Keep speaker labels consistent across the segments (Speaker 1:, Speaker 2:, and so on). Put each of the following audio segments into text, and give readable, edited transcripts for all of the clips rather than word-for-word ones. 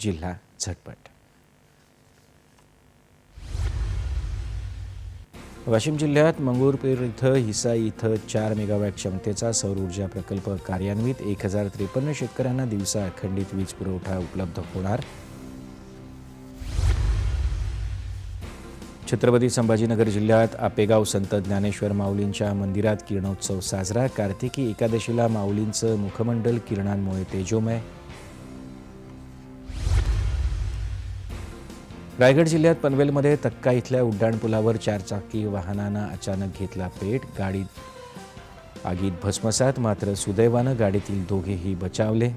Speaker 1: जिल्हा झटपट। वाशिम जिल्ह्यात मंगरुळपीर इथं हिसा इथं 4 मेगावॅट क्षमतेचा सौर ऊर्जा प्रकल्प कार्यान्वित। 1053 शेतकऱ्यांना दिवसा अखंडित वीज पुरवठा उपलब्ध होणार। छत्रपती संभाजीनगर जिल्ह्यात आपेगाव संत ज्ञानेश्वर माऊलींच्या मंदिरात किरणोत्सव साजरा। कार्तिकी एकादशीला माऊलींचं मुखमंडल किरणांमुळे तेजोमय। रायगड जिल्ह्यात पनवेलमध्ये तक्का इथल्या उड्डाणपुलावर 4 चाकी वाहनानं अचानक घेतला पेट। गाडीत आगीत भस्मसात, मात्र सुदैवानं गाडीतील दोघेही बचावले।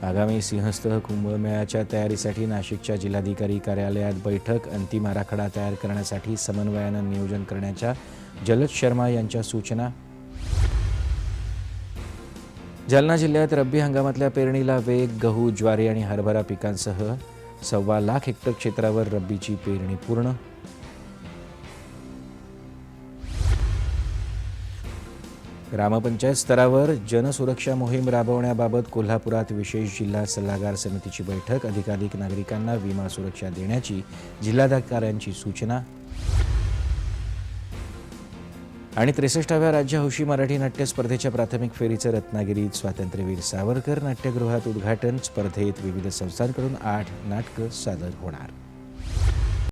Speaker 1: आगामी सिंहस्थ कुंभमेळ्याच्या तयारीसाठी नाशिकच्या जिल्हाधिकारी कार्यालयात बैठक। अंतिम आराखडा तयार करण्यासाठी समन्वयानं नियोजन करण्याच्या जलद शर्मा यांच्या सूचना। जालना जिल्ह्यात रब्बी हंगामातल्या पेरणीला वेग। गहू, ज्वारी आणि हरभरा पिकांसह 1.25 लाख हेक्टर क्षेत्रावर रब्बीची पेरणी पूर्ण। ग्रामपंचायत स्तरावर जनसुरक्षा मोहीम राबवण्याबाबत कोल्हापुरात विशेष जिल्हा सल्लागार समितीची बैठक। अधिकाधिक नागरिकांना विमा सुरक्षा देण्याची जिल्हाधिकाऱ्यांची सूचना। आणि 63व्या राज्य हौशी मराठी नाट्य स्पर्धेच्या प्राथमिक फेरीचं रत्नागिरीत स्वातंत्र्यवीर सावरकर नाट्यगृहात उद्घाटन। स्पर्धेत विविध संस्थांकडून 8 नाटकं सादर होणार।